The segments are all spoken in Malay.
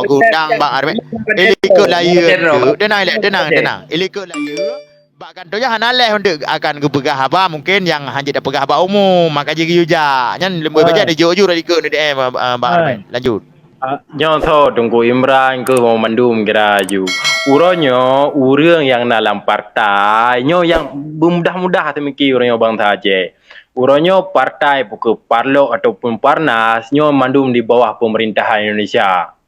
gudang bang arme ilikut laya tu tenang ilikut laya bakkan tu jangan aleh untuk akan ke pegah apa mungkin yang hanya dak pegah apa umum maka jadi yuja nyan lembu baca dia jojo dah ikut ni bang arme lanjut nyo tho tunggu Imran ke memandum kira ju uronyo urang yang dalam partai nyo yang mudah-mudah temiki uronyo bang Taje uronyo partai buku Parlok ataupun Parnas nyo mandum di bawah pemerintahan Indonesia.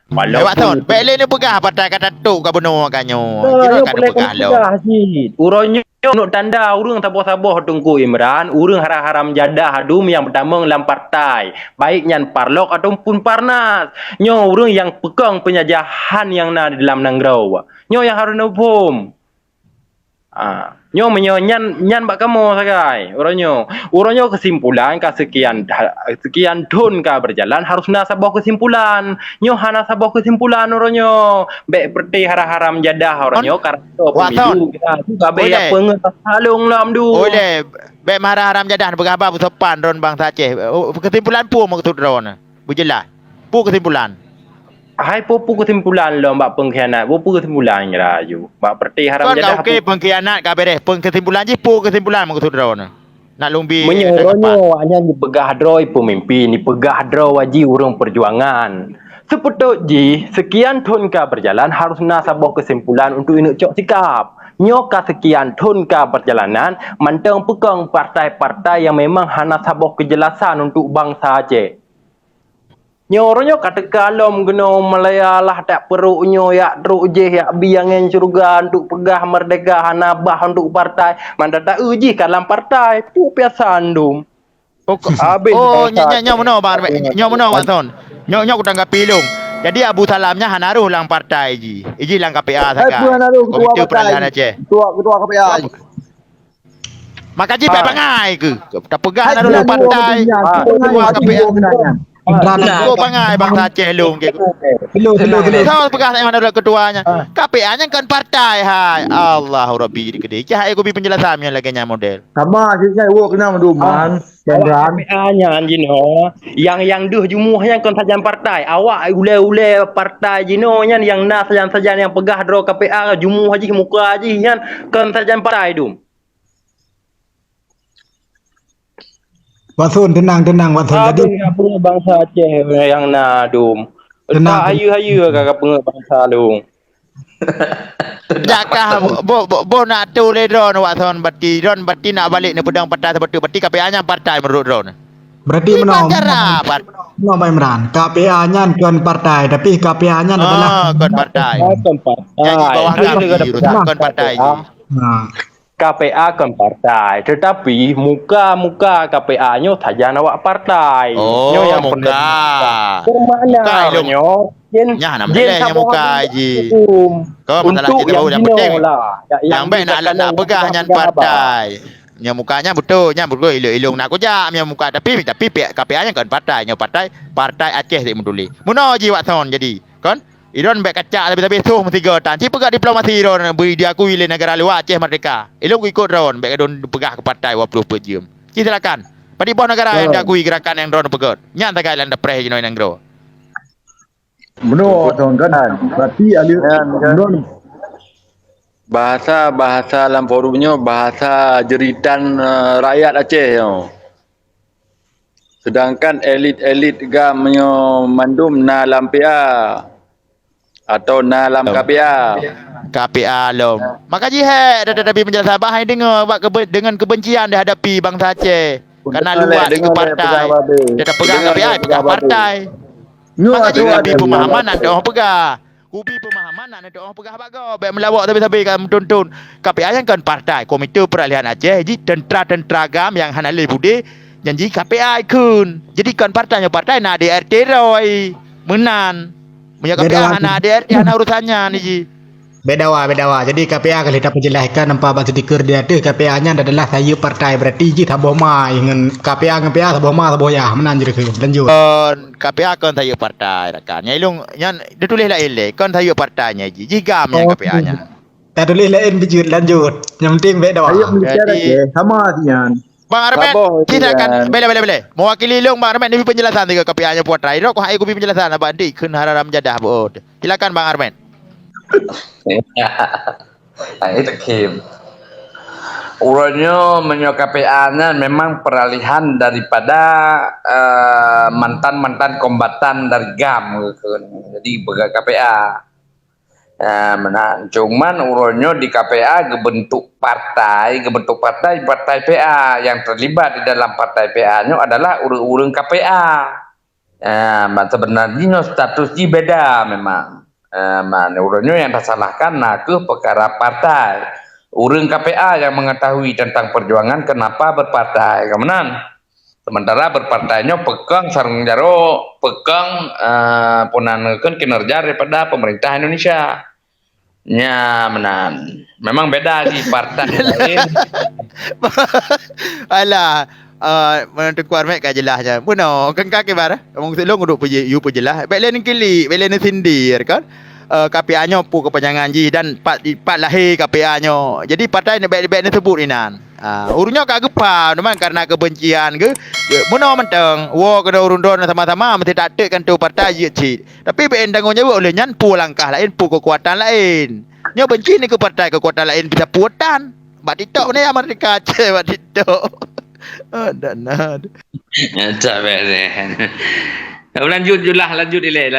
Lewat tahun, beli ni pegah partai kata tu ke benar kanyo. Kira kan pegah lo. Uronyo nuk tanda urang taboh-taboh tunggu Imran, urang haram-haram jadah adum yang pertama dalam partai, baik nyan Parlok ataupun Parnas. Nyo urang yang pegang penjajahan yang na di dalam nangrau. Nyo yang harus hukum. Nyo nyan bak kamu sagai uronyo kesimpulan ka sekian ton ka berjalan harus na sabah kesimpulan nyo hana sabah kesimpulan uronyo bek perti haram jadah uronyo karena pemilu kita juga be apa ngesalung lam du boleh bek haram jadah berapa sopan ron bang Aceh kesimpulan pu maksud ron berjelas pu kesimpulan hai popu kesimpulan lo mbak pengkhianat popu kesimpulan kira ju mbak perti haram jadah okey pengkhianat ka beres kesimpulan je pu kesimpulan maksud ron nak lumbi menyeronyo hanya dipegah droi pemimpin dipegah draw waji urang perjuangan sepetut ji sekian tahun ka berjalan harus na sabah kesimpulan untuk inuk cok sikap nyoka sekian tahun ka perjalanan manteng pegang partai-partai yang memang hana sabah kejelasan untuk bangsa Aceh. Nyoronyo kata kalom geno Malayalah tak peruknyo ya truk je ya biangen surga untuk pegah merdeka hanabah untuk partai manda tak uji kalam partai pu biasa andum nyo meno bang nyo meno waton nyo ku tanggapi long jadi Abu Salamnya hanaruh lang partai ji lang KPA saga komite peralihan Aceh ketua KPA maka ji pe pangai ke tak pegah hanaruh lang partai ketua KPA Kau bangai bang Aceh long ke. Tahu bekas yang ada ketuanya. KPA-nya kan partai hai. Allahu Rabbi di kedai. Cah aku bi penjelasannya lagi nya model. Sama saya wo kena menduman. KPA-nya anjing ho. Yang duh jumuhnya kan sajan partai. Awak ule-ule partai jino nya yang na sajan-sajan yang pegah dro KPA jumuh haji muka haji nya kan sajan partai dum. Wasun tenang Wasun jadi apa bangsa Aceh yang nadum tenang hayu kakak bangsa lu jakah bo nak tu le ron Wasun bati nak balik ni pedang partai seperti bati KPA-nya partai menurut ron berarti menang Pak Imran KPA-nya bukan partai tapi KPA-nya adalah kon partai jadi bawah kon partai KPA kan partai, tetapi muka KPA-nya saja awak partai. Nyo yang muka. Bermakna nyo jen muka ji. Kau masalah kita baru yang penting. Yang baik nak pegah nyan partai. Nya mukanya betul ilung nak kujak nya muka tapi KPA-nya kan partai, nya partai Aceh dik menduli. Muno ji Watson jadi, kan? Iron baik kacak tapi tu mesti gotan. Si pegah diplomasi Iron beri diakui oleh negara luar Aceh merdeka. Elok ikut Ron baik don pegah ke partai 20 jam. Silakan. Pada bawah negara yang diakui gerakan yang Ron pegot. Nyan tak kailan depres jino yang gro. Benar tuan-tuan. Berarti Ron bahasa dalam forumnya bahasa jeritan rakyat Aceh yo. Sedangkan elit gamnyo mandum na lampia atau nalam KPA lom. Maka jihad dah penjelasan bahai dengar dengan kebencian dah hadapi bangsa Aceh. Kerana luar ke partai. Dia dah pegang KPA pegang partai. Maka jihad pemahaman ada orang pegang. Ubi pemahaman ada orang pegang bago. Baik melawak tapi kan tuntun. KPA yang kan partai Komite Peralihan Aceh. Jadi tentera gam yang hanalil budi janji KPA ikun. Jadi kan partainya partai nak DRT Roy menan. Punya KPA anak DRT anak urusannya ni ji. Bedawa. Jadi KPA kalau kita penjelaskan nampak batu tikar dia tu KPA-nya adalah saya partai berarti ji taboh mai dengan KPA taboh ya menan je ke lanjut. KPA kan saya partai rakan. Nyilung nyan dia tulis lah elek kan saya partainya ji. Jigamnya KPA-nya. Tak tulis lain bijut lanjut. Yang penting bedawa. Saya menjadi sama sian. Bang Arman, Sabar, silakan. Dian. Boleh. Mewakili Long Bang Arman ni penjelasan tiga KPI-nya puat rai. Rok aku penjelasan apa di kun hararam jadah bod. Silakan Bang Arman. Itu Kim. Urutnya menyo KPA-nya memang peralihan daripada mantan-mantan kombatan dari GAM gitu. Jadi bega KPA. Menang. Cuman urutnya di KPA gebentuk partai PA yang terlibat di dalam partai PA-nya adalah urung KPA. Sebenarnya statusnya beda memang. Urutnya yang disalahkan ke perkara partai. Urang KPA yang mengetahui tentang perjuangan kenapa berpartai. Kemudian sementara berpartainya pegang sarung jaro, pegang punanakeun kinerja daripada pemerintah Indonesia. Nya menan. Memang beda di partai lain. Alah, menentu kuar mek ka jelasnya. Puno, kan kaki bara. Mong silong uduk puji, you puji lah. Belen kili, belen sindir kan. KPA-nya pu kepanjangan ji dan pat lahir KPA-nya. Jadi partai ni baik ni sebut inan. Urunnya kak gepa, memang karena kebencian ke. Muno menteng, wo kena urun don sama-sama mesti tak kan tu partai je cit. Tapi ben dangonya oleh nyan pu langkah lain, pu kekuatan lain. Nyo benci ni ke partai kekuatan lain bisa puatan. Bak TikTok ni Amerika je bak TikTok. Dan Tak beres. Lanjut ile.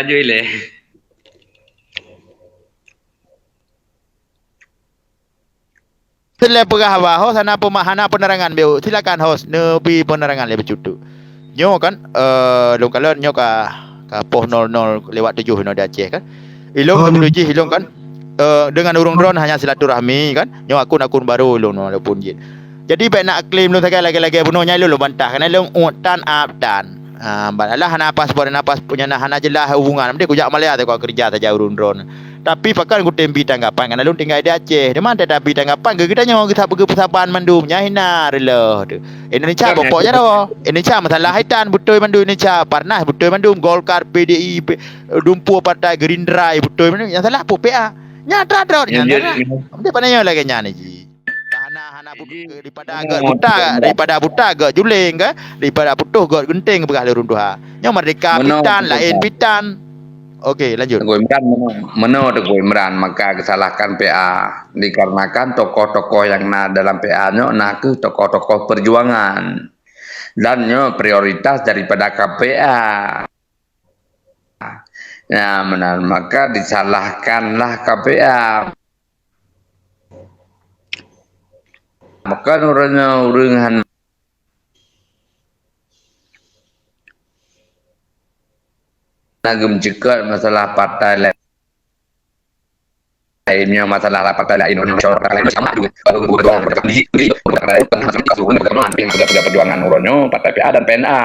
Sila pegah host hana penerangan beu. Silakan host nebi penerangan le bercutu. Nyo kan long kalon nyo ka poh 00 lewat 7 no di Aceh kan. Ilong menuju ilong kan dengan urung drone hanya silaturahmi kan. Nyo akun baru ilong no pun jin. Jadi baik nak claim lu sekali lagi bunuhnya lu bantah kan ilong utan abdan. Balalah hana napas punya hana jelah hubungan. Dia kujak Malaysia tu kerja saja urung drone. Tapi pakan ku tembi tanggapan kan lu tinggal di Aceh. Dia mana tapi tanggapan ke kita nyawa kita pergi persabahan mandumnya hina rela tu. Indonesia pokok je dah. Indonesia masalah haitan betul mandum Indonesia. Parnas betul mandum Golkar, PDI, dumpu partai Gerindra betul mandum. Yang salah apa PA. Nyata dah nyata. Dia pandai lagi nyani ji. Hana daripada buta agak juling ke daripada putuh agak genting begah le runduh. Nya merdeka pitan lain pitan. Okey, lanjut. Teguh Imran maka kesalahkan PA dikarenakan tokoh-tokoh yang dalam PA-nya ke tokoh-tokoh perjuangan dan prioritas daripada KPA. Ya, benar. Maka disalahkanlah KPA. Maka urang nagem cekat masalah partai lainnya masalah partai lain Indonesia lain sama juga perjuangan uronyo partai PA dan PNA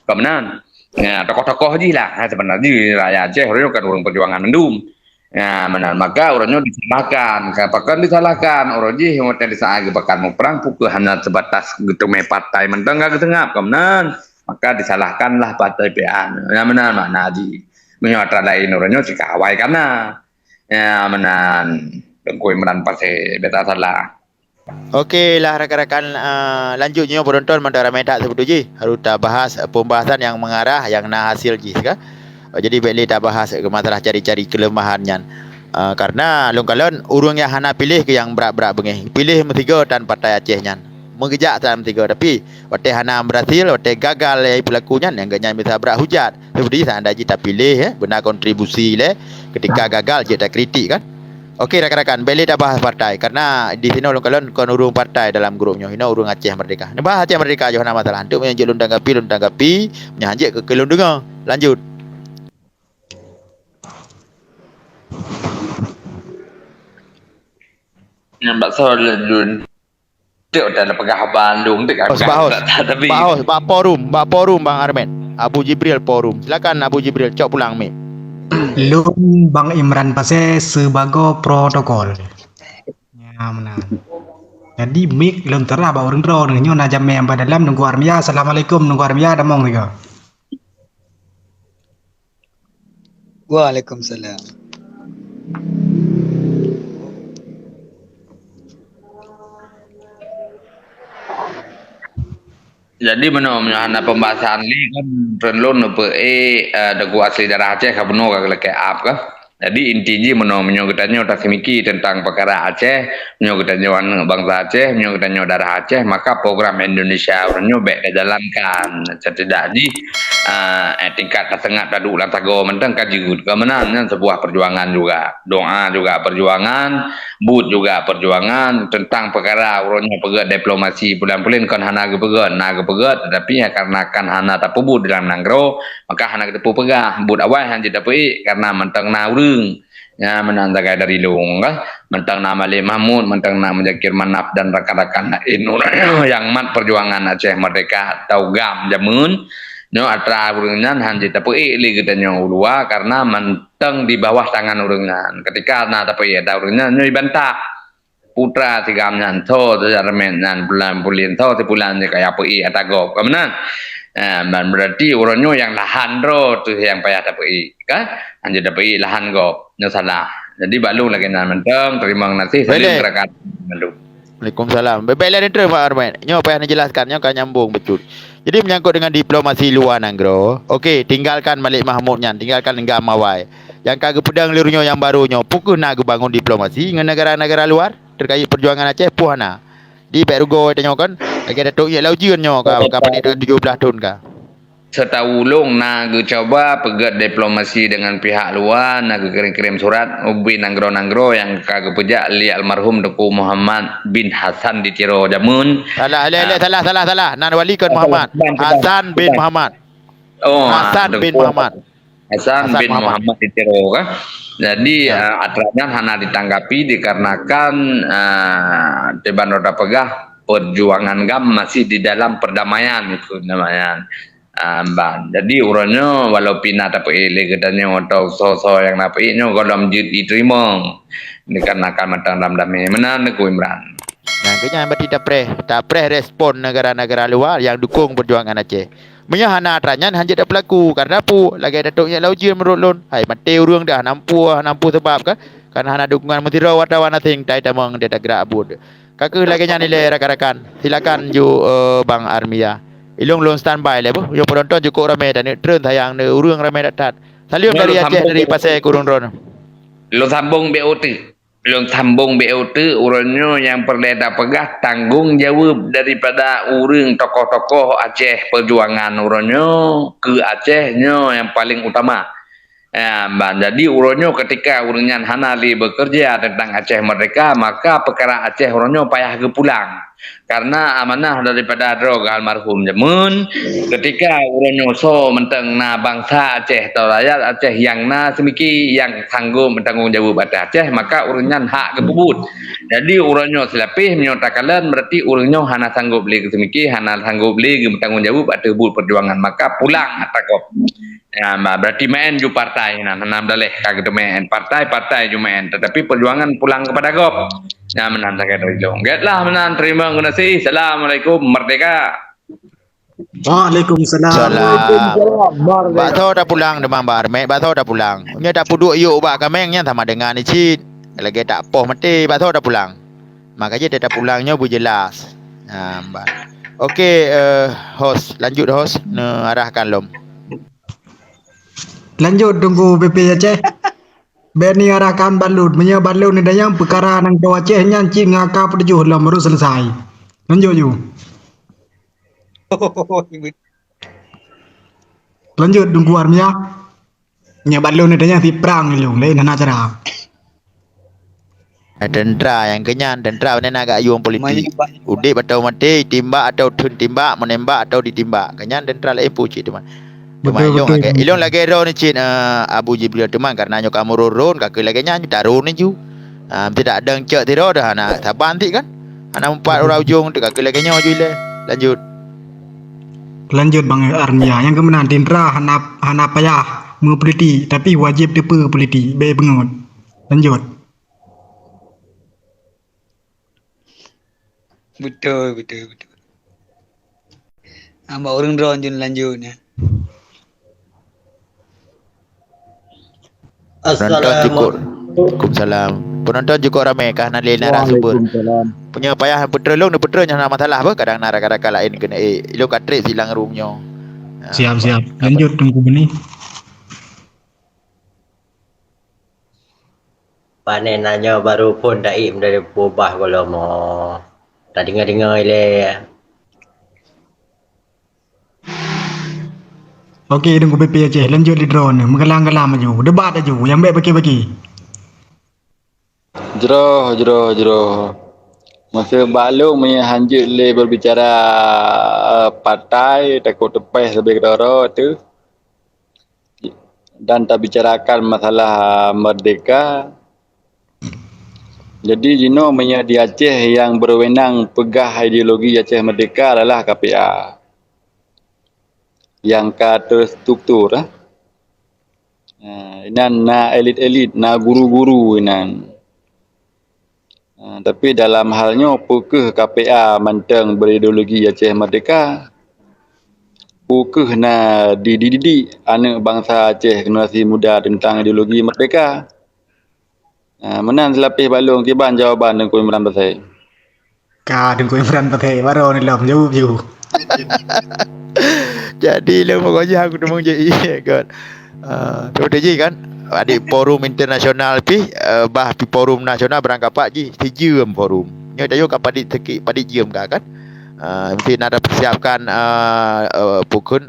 kemudian ya tokoh-tokoh ji lah sebenarnya rakyat Aceh uronyo kan urang perjuangan mendum ya benar maka uronyo disalahkan kapakan disalahkan uronji hotel disaage pekan mau perang pukul hanya sebatas gitu me partai menteng gak ketengah kemudian maka disalahkanlah partai PA. Ya benar mana di menyuatra lain orangnya si kawai karena ya menan Teguh Imran pasti beta salah. Okey lah rakan-rakan lanjutnya penonton mandara medak sebut ji harus tak bahas pembahasan yang mengarah yang nah hasil ji kan. Jadi baiklah tak bahas ke masalah cari-cari kelemahannya. Karena long-kalon urang yang hana pilih ke yang berat-berat bengih. Pilih tiga dan partai Acehnya. Mengejak dalam tiga tapi waktu hana berhasil waktu gagal pelakunya yang ganya bisa berat hujat seperti anda kita pilih benar kontribusi ketika gagal kita kritik kan. Okey rakan-rakan beli dah bahas partai karena di sini kalau kon urung partai dalam grupnya ini urung Aceh Merdeka ni bahas Aceh Merdeka je hana masalah untuk menyanjik lundang gapi menyanjik ke kelundungan lanjut. Nampak soal Dia dalam pegah Bandung tu kan. Tapi Pak forum Bang Arman. Abu Jibril forum. Silakan Abu Jibril cok pulang mik. Lun Bang Imran pasal sebagai protokol. Ya benar. Jadi mik lun terah ba orang drone nyo na jam yang pada dalam nunggu armia. Assalamualaikum nunggu armia damong tiga. Waalaikumsalam. Jadi menurut pembahasan ni kan perlu nupe dagu asli darah Aceh ka benar ka leke ap ka. Jadi intinya menurut katanya tak semiki tentang perkara Aceh, menurut katanya bangsa Aceh, menurut katanya darah Aceh, maka program Indonesia orangnya baik dijalankan. Tidak di tingkat setengah tadu ulang tago mentang kajigut kemenangan sebuah perjuangan juga. Doa juga perjuangan, but juga perjuangan tentang perkara orangnya pegat diplomasi bulan-bulan kan hana gepegat tetapi ya karena kan hana tak pebut dalam nanggro maka hana kita pegah but awal han jadi tapi karena mentang na urang ya menandakan dari lung mentang nama Malik Mahmud mentang nama Zakir Manaf dan rakan-rakan lain yang mat perjuangan Aceh Merdeka atau gam jamun no atra urungan han jadi tapi li katanya ulua karena mentang di bawah tangan urungan ketika na tapi ya urungan no dibantah putra si gamnan tho jarmen nan bulan tho si bulan ni kaya PI atagop kemenan dan berarti orangnya yang lahan ro tu yang payah dapat kan anjir dapat lahan go nya salah jadi balu lagi nan menteng terima kasih saling gerakan mendu Waalaikumsalam. Baiklah ni Pak Arman. Nyo payah dijelaskan nyo kan nyambung betul. Jadi menyangkut dengan diplomasi luar nanggro. Okey, tinggalkan Malik Mahmud nyan, tinggalkan Enggam Mawai. Yang kagak pedang lirunyo yang barunya, pukul nak bangun diplomasi dengan negara-negara luar terkait perjuangan Aceh puana. Di Perugo tanya kan, lagi datuk ye laujian nyo ka pada 17 tahun ka. Setahulung nak coba pegat diplomasi dengan pihak luar nak kirim surat ubi nanggro yang kagak pejak li almarhum Duku Muhammad bin Hasan di Tiro Jamun. Salah nan wali kan Muhammad Hasan bin Muhammad. Oh, Hasan bin Muhammad. Hasan bin Muhammad di Tiro kan. Jadi aturannya hanya ditanggapi dikarenakan Dewan Roda Pegah perjuangan GAM masih di dalam perdamaian itu namanya. Jadi urangnya walau pindah tapi katanya atau sosok yang napi nya kalau diterima dikarenakan matang damai menan ku Imran. Yang kenya berarti tak pre respon negara-negara luar yang dukung perjuangan Aceh. Punya hana atranyan hanya tak berlaku karena apa lagi datuknya laujian menurut lon. Hai mati urang dah nampu sebab kan hana dukungan menteri wartawan ting tai tamang dia tak gerak abud. Kakak lagi nilai rakan-rakan. Silakan ju Bang Armia. Ilung lon standby le bu. Yo penonton cukup ramai dan trend tayang ne urang ramai datang. Salam dari Aceh dari Pasir Kurung Ron. Lo sambung BOT. Lo sambung BOT urangnya yang perdana pegah tanggung jawab daripada urang tokoh-tokoh Aceh perjuangan urangnya ke Acehnya yang paling utama. Jadi urangnya ketika urangnya hanali bekerja tentang Aceh Merdeka maka perkara Aceh urangnya payah ke pulang. Karena amanah daripada drog almarhum Jamun ketika urangnya so menteng na bangsa Aceh atau rakyat Aceh yang na semiki yang sanggup bertanggung jawab atas Aceh maka urangnya hak kebubut. Jadi urangnya selapih menyatakan berarti urangnya hana sanggup beli semiki hana sanggup beli bertanggung jawab atas perjuangan maka pulang atakop. Ya, berarti main ju partai nah daleh kagak main partai ju main tetapi perjuangan pulang kepada gop. Ya menandakan dari long. Getlah menan terima kasih. Assalamualaikum merdeka. Waalaikumsalam. Mbak Tho dah pulang demam Mbak Armet. Mbak Tho dah pulang. Nya dah puduk yuk Mbak Kamengnya sama dengan icit. Lagi tak poh mati Mbak Tho dah pulang. Makanya dia dah pulangnya bu jelas. Mbak. Okey host lanjut host arahkan lom. Lanjut tunggu BP Aceh. Beni arahkan balut, balut ni dayang perkara nang do Aceh nyan cing ngaka perjuh lam baru selesai. Lanjut ju. Lanjut tunggu Armia. Nya balut ni dayang si perang ni lain hana cara. Tentera yang kenyan, tentera ni nak ayung politik. Udik atau mati, timbak atau tun timbak, menembak atau ditimbak. Kenyan tentera lain pucik teman. Betul. Ilong lagi ro ni cin Abu Jibril teman karena nyo kamu rurun kakek lagi nyanyi taru ni ju. Tidak ada cek tiro dah nak saban ti kan. Ana empat orang ujung tu kakek lagi nyo ju le. Lanjut Bang Armia yang kemenang tindra hana payah mengeliti tapi wajib depa peliti baik bengut. Lanjut. Betul. Ambak orang drone jun lanjutnya. Waalaikumsalam. penonton juga ramai kah nak narasumber. Waalaikumsalam. Punya payah petrolong nya masalah apa kadang kadang lain kena ilo katrik silang roomnya. Siap. Lanjut tunggu benih. Panen nanya baru pun daim dari berubah kalau mau. Tak dengar ile. Okey, tunggu PP Aceh. Lanjut di drone. Mengelang-kelang maju. Debat aja. Yang baik bagi-bagi. Jero. Masa balung punya hanjut le berbicara partai takut tepes lebih kedara tu dan tak bicarakan masalah merdeka. Jadi Jino punya di Aceh yang berwenang pegah ideologi Aceh Merdeka adalah KPA. Yang terstruktur inan na elit-elit, na guru-guru inan. Tapi dalam halnya apakah KPA manteng berideologi Aceh Merdeka? Apakah na dididik anak bangsa Aceh generasi muda tentang ideologi merdeka? Menan selapih balung kiban jawapan Tengku Imran Pasai. Tengku Imran Pasai baru ni lam jauh. Jadi lah pokoknya aku demang je kan. Tu je kan. Adik forum internasional bah forum nasional berangkapat je. Sejam forum. Nya tayo kapadi tekik padi jam kan. Mesti nak persiapkan pukun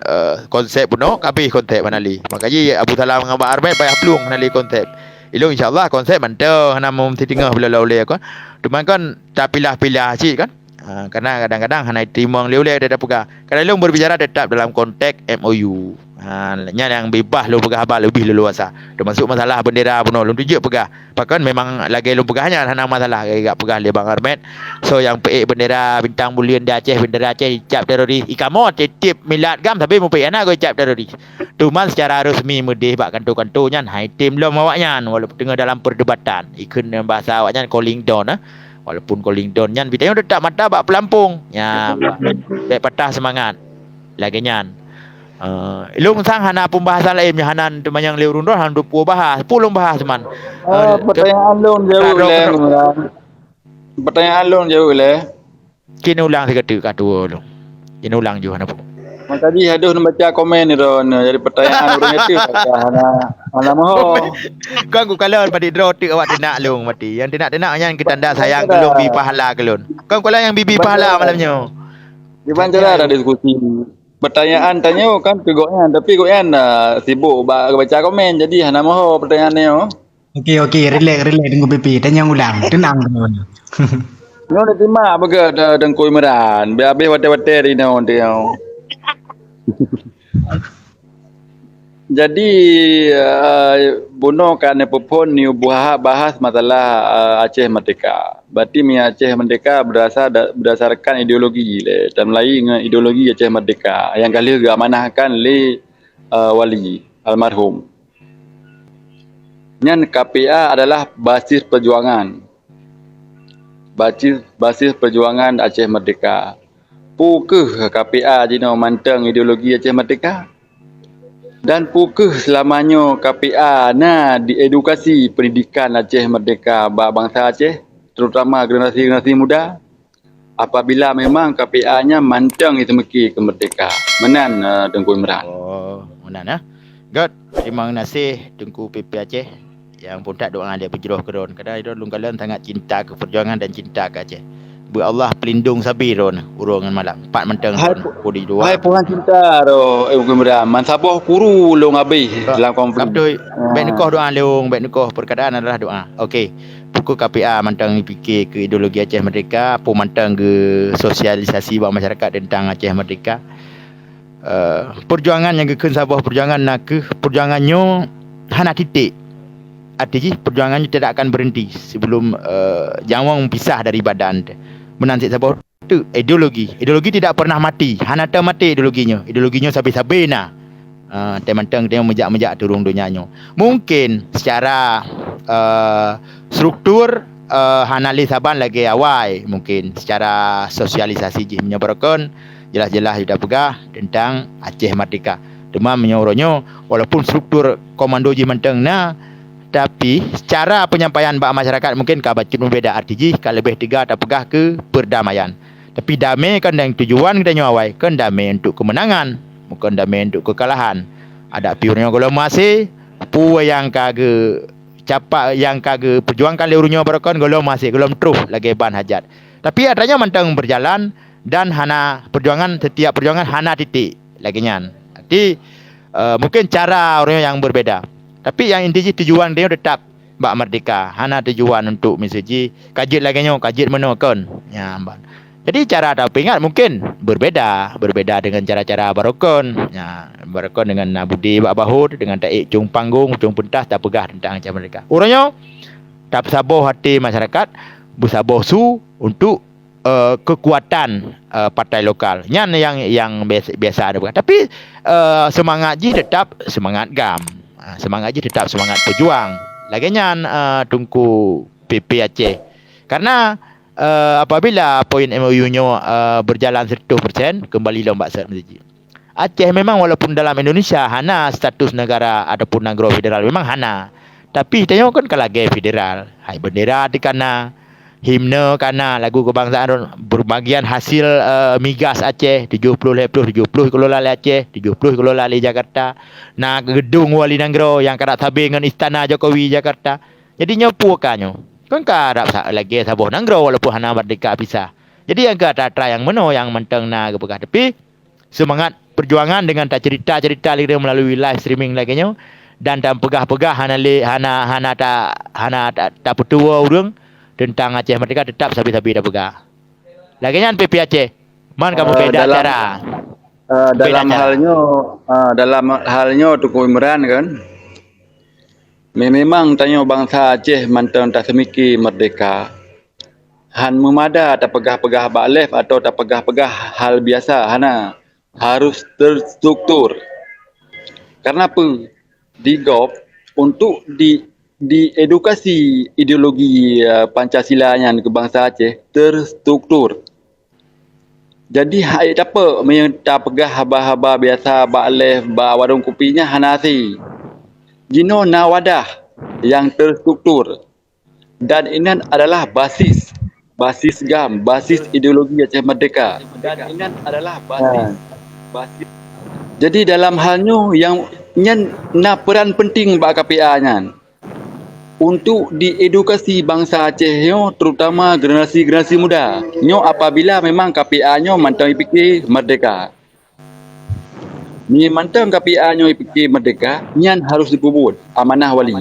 konsep puno kabeh konsep manali. Makanya Abu Salam dengan Abang Armet payah pelung manali konsep. Ilo insyaAllah konsep mantap nama mesti tengah bila oleh kan. Cuma kan tak pilah-pilah cik kan. Karena kadang-kadang hanya terima oleh dia dah pegang. Kadang long berbicara tetap dalam konteks MOU. Nya yang bebas lo pegah abah lebih leluasa. Termasuk masalah bendera pun long tunjuk pegah. Bahkan memang lagi long pegahnya hanya masalah agak pegah le Bang Armet. So yang peik bendera bintang bulian di Aceh, bendera Aceh dicap teroris. Ikamot titip milad gam tapi mu peik anak go cap teroris. Tuman secara resmi medih bak kantor-kantornya hai tim lo awaknya walaupun tengah dalam perdebatan. Ikun bahasa awaknya calling down walaupun calling down nyan bitanya tetap mata bak pelampung. Ya baik patah semangat. Laginya ilung sang hana pembahasan lainnya hanan teman yang leurun roh han 20 bahas, 10 bahas man. Pertanyaan long jauh le. Pertanyaan long jauh le. Kini ulang seketika dua long. Kini ulang juga hana. Tadi haduh baca komen ni ron. Jadi pertanyaan orang itu hana mahu. Kau aku kalau pada draw tik awak tenak long mati. Yang tenak-tenak yang kita tanda sayang kelong bi pahala kelon. Kau kalau yang bibi pahala malamnya. Gimana cara ada diskusi? Pertanyaan tanya kan kegoknya tapi goknya sibuk baca komen jadi hana mahu pertanyaannya. Okey, relax tunggu PP. Tanya ulang. Tenang teman. Nyo nak terima apa ke Tengku Imran? Habis wate-wate di dia. Jadi buno kan pun ni bahas masalah Aceh Merdeka. Berarti Aceh Merdeka berdasarkan ideologi le. Dan lain dengan ideologi Aceh Merdeka yang kali diamanahkan oleh wali almarhum. Nyan KPA adalah basis perjuangan. Basis perjuangan Aceh Merdeka. Pukeh KPA jino manteng ideologi Aceh Merdeka? Dan pukeh selamanya KPA diedukasi pendidikan Aceh Merdeka bangsa Aceh, terutama generasi muda, apabila memang KPA-nya manteng itu meki kemerdekaan. Menan Tengku Imran. Menan God, terima kasih Tengku PP Aceh yang pun tak doa dia berjeroh keron. Kadang dia lungkalan sangat cinta ke perjuangan dan cinta ke Aceh. Allah pelindung sabiron urungan malam 4 menteng pudi dua. Hai puan cinta ro Imran. Man sabah kuru long habis dalam konflik. Betul. Baik nikoh doa leung, baik nikoh perkataan adalah doa. Okey. Pukul KPA mantang fikir ke ideologi Aceh Merdeka, pun mantang ke sosialisasi bagi masyarakat tentang Aceh Merdeka. Perjuangan yang ke sabah perjuangan nak ke perjuangannya hana titik. Artinya perjuangannya tidak akan berhenti sebelum jangwang pisah dari badan. Menanti sabah tu ideologi tidak pernah mati. Hana tak mati ideologinya sampai nah. Temantang dia mejak turun dunianya. Mungkin secara struktur hanali saban lagi awal, mungkin secara sosialisasi je menyebarkan jelas-jelas sudah pegah tentang Aceh Merdeka. Demam menyorongnya walaupun struktur komando je mantang Tapi cara penyampaian bak masyarakat mungkin kabacut berbeza. Artinya kalau lebih tiga tak pegah ke perdamaian. Tapi damai kan yang tujuan kita nyawai kan damai untuk kemenangan, bukan damai untuk kekalahan. Ada piurnya kalau masih pu yang kage capak yang kage perjuangkan leurunya barakon kalau masih belum terus lagi ban hajat. Tapi adanya mentang berjalan dan hana perjuangan setiap perjuangan hana titik lagi nyan. Jadi mungkin cara orangnya yang berbeda. Tapi yang intinya tujuan dia tetap bak merdeka. Hana tujuan untuk misalnya kajit lagi nyo, kajit menokon. Ya, jadi cara tak ingat mungkin berbeda dengan cara-cara barokon. Ya, barokon dengan budi bak bahut, dengan taik cung panggung, cung pentas tak pegah tentang macam mereka. Orangnya tak sabar hati masyarakat, bersabar su untuk kekuatan partai lokal. Nyan yang biasa ada. Tapi semangat ji tetap semangat gam. Semangat ji tetap semangat pejuang. Lagi nyan tungku PP Aceh. Karena apabila poin MOU-nya berjalan 100% kembali lomba set masjid. Aceh memang walaupun dalam Indonesia hana status negara ataupun negara federal memang hana. Tapi tengok kan kalau lagi federal, hai bendera di kana, himne kana, lagu kebangsaan berbagian hasil migas Aceh 70 kelola Aceh, 70 kelola Jakarta. Nah gedung wali negara yang kada tabe dengan istana Jokowi Jakarta. Jadi nyopu kanyo. Kan karap lagi sabuh nanggro walaupun hana merdeka pisah. Jadi yang kata yang meno yang menteng na kepegah tapi semangat perjuangan dengan tak cerita-cerita lagi melalui live streaming lagi nyo dan pegah-pegah hana tak petua urang tentang Aceh merdeka tetap sabi-sabi dah pegah. Lagi nyan PP Aceh. Man kamu beda cara. Dalam halnya Tunku Imran kan. Memang tanya bangsa Aceh mantang tak semiki merdeka. Han memada tak pegah-pegah baklef atau tak pegah-pegah hal biasa hana harus terstruktur. Karena apa? Di GOP untuk di edukasi ideologi Pancasila yang kebangsa Aceh terstruktur. Jadi hai apa yang tak pegah haba-haba biasa baklef ba warung kopinya hanasi. Jino na wadah yang terstruktur dan ini adalah basis GAM, basis ideologi Aceh Merdeka dan ini adalah basis. Jadi dalam halnya yang na peran penting bak KPA nya untuk diedukasi bangsa Aceh yo terutama generasi muda nyo apabila memang KPA nyo mantau fikir merdeka. Ni mantang KPA nyo fikir merdeka, nyan harus dipubut amanah wali.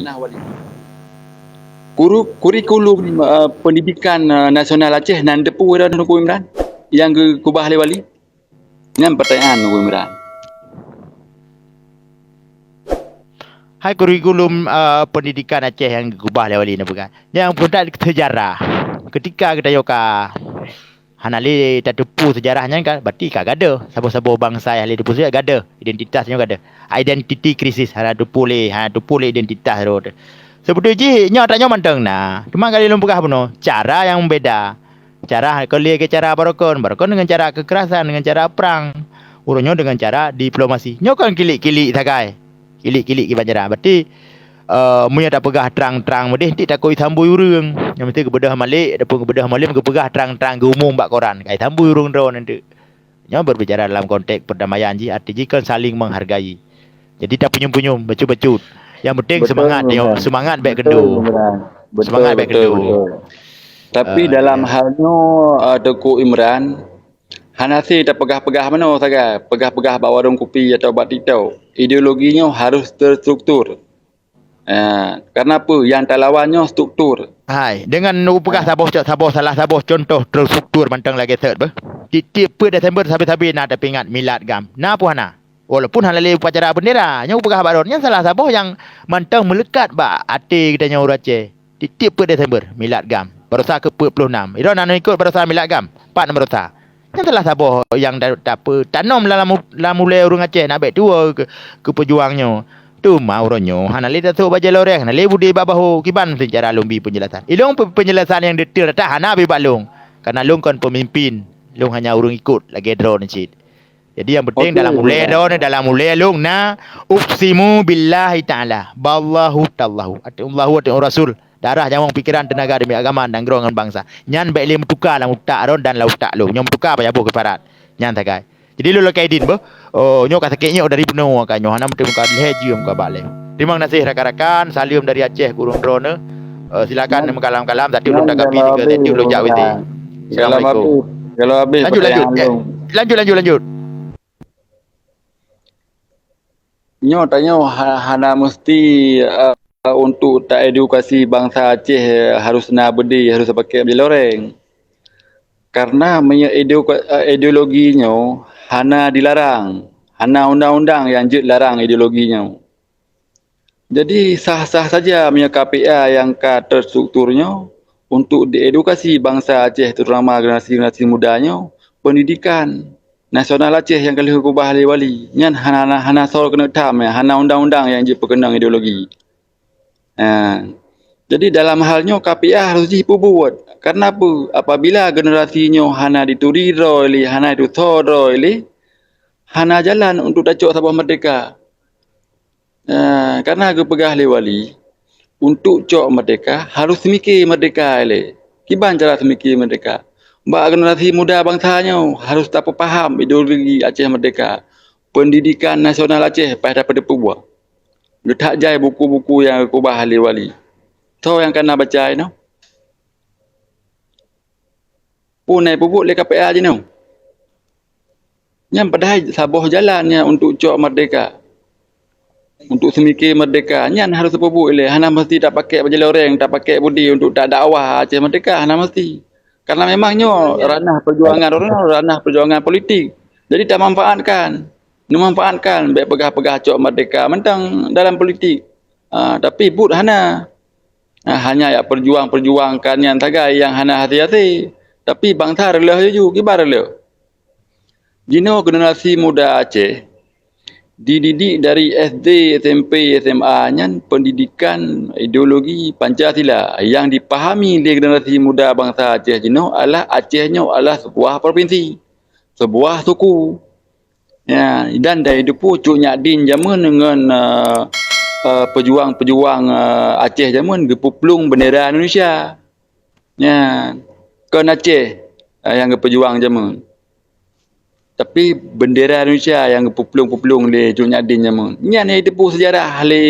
Kurikulum pendidikan nasional Aceh nan depu dah Tunku Imran yang kubah oleh wali. Nyan pertanyaan Tunku Imran. Hai kurikulum pendidikan Aceh yang kubah oleh wali ni bukan. Yang pun tak sejarah. Ketika kita yoka hanali tak tepu sejarahnya kan berarti kak gada sabo-sabo bangsa yang lepas tu gada identitasnya gada identity krisis hana tepu le identitas tu sebetulnya ji nya tak nya mantang nah cuma kali lom pegah puno cara yang beda cara kali ke cara barokon dengan cara kekerasan dengan cara perang urunyo dengan cara diplomasi nyo kan kilik-kilik sakai kilik-kilik ki banjara berarti munya tak pegah terang-terang medeh ti tak koi tambui urang yang mesti kebedah malik adapun kebedah malik kepegah terang-terang ke umum bak koran kai tambui urang ro nanti nya berbicara dalam konteks perdamaian ji arti kan saling menghargai jadi tak punyum-punyum becut-becut yang penting betul, semangat tengok semangat baik kendu semangat baik kendu tapi dalam halnya Tunku Imran hanasi tak pegah-pegah mana saja pegah-pegah bak warung kopi atau bak titau ideologinya harus terstruktur. Karena apa? Yang tak lawannya struktur. Hai, dengan pegah salah contoh terstruktur mantang lagi third ber. Tiap Desember sampai nak ada pingat milad gam. Na apa hana? Walaupun halale upacara bendera, nya pegah baronnya salah saboh yang mantang melekat ba ati kita nya Aceh. Tiap Desember milad gam. Berusaha ke 26. Ira nak ikut berusaha milad gam. 4 nombor berusaha. Yang telah saboh yang tak apa tanam dalam mulai orang Aceh nak baik tua ke pejuangnya. Tu mau ronyo hanali tu baca loreng hanali budi babahu kiban secara lumbi penjelasan ilung penjelasan yang detail tak hana bi balung karena lung kan pemimpin lung hanya urung ikut lagi draw ni cid Jadi yang penting Okey, dalam mulai dah dalam mulai long na uqsimu billahi ta'ala. Ballahu tallahu. Allahu wa rasul. Darah jamang pikiran tenaga demi agama dan gerongan bangsa. Nyan baik lem tukar la mutak ron dan la utak lu. Nyom tukar apa ya bu keparat. Nyan tagai. Jadi lu lekai din bo. Oh nyo kata keknya dari penuh kan nyo hana mesti muka leji muka balik. Terima kasih rakan-rakan. Salim dari Aceh Gurung Drone. Silakan mengkalam-kalam tadi belum tanggapi juga tadi belum jawab itu. Assalamualaikum. Kalau habis Lanjut. Nyo tanya hana mesti untuk tak edukasi bangsa Aceh harus nak bedi, harus pakai beli loreng. Karena ideologinya hana dilarang. Hana undang-undang yang jet larang ideologinya. Jadi sah-sah saja punya KPA yang terstrukturnya untuk diedukasi bangsa Aceh terutama generasi-generasi mudanya pendidikan nasional Aceh yang kali kubah wali nyan hana sol kena tam ya hana undang-undang yang je perkenang ideologi. Jadi dalam halnya KPA harus dibuat. Karena apa? Apabila generasinya hana dituri roili hana itu roili hana jalan untuk dacok Sabah Merdeka. Karena aku pegah wali untuk cok merdeka harus mikir merdeka le. Kiban cara semikir merdeka. Mbak generasi muda bangsanya harus dapat faham ideologi Aceh Merdeka. Pendidikan nasional Aceh pada pebuah. Letak jai buku-buku yang aku bahas wali. Tahu yang kena baca no? Punai pupuk le KPA je no. Yang padahal sabuh jalannya untuk cok merdeka. Untuk semikir merdeka nyan harus pupuk le hana mesti tak pakai baju loreng tak pakai budi untuk tak dakwah Aceh Merdeka hana mesti karena memangnya ranah perjuangan politik jadi tak memanfaatkan baik pegah-pegah cok merdeka mentang dalam politik tapi but hana hanya ya perjuangkan yang tagai yang hana hati-hati tapi bangsa relah ju kibar relah jino generasi muda Aceh dididik dari SD, SMP, SMA nya pendidikan ideologi Pancasila yang dipahami oleh generasi muda bangsa Aceh jino adalah Acehnya adalah sebuah provinsi, sebuah suku. Ya, dan dari itu Cuk Nyadin zaman dengan pejuang-pejuang Aceh zaman gepuplung bendera Indonesia. Ya, kan Aceh yang pejuang zaman. Tapi bendera Indonesia yang puplung-puplung di Cuk Nyadin zaman. Ini itu sejarah le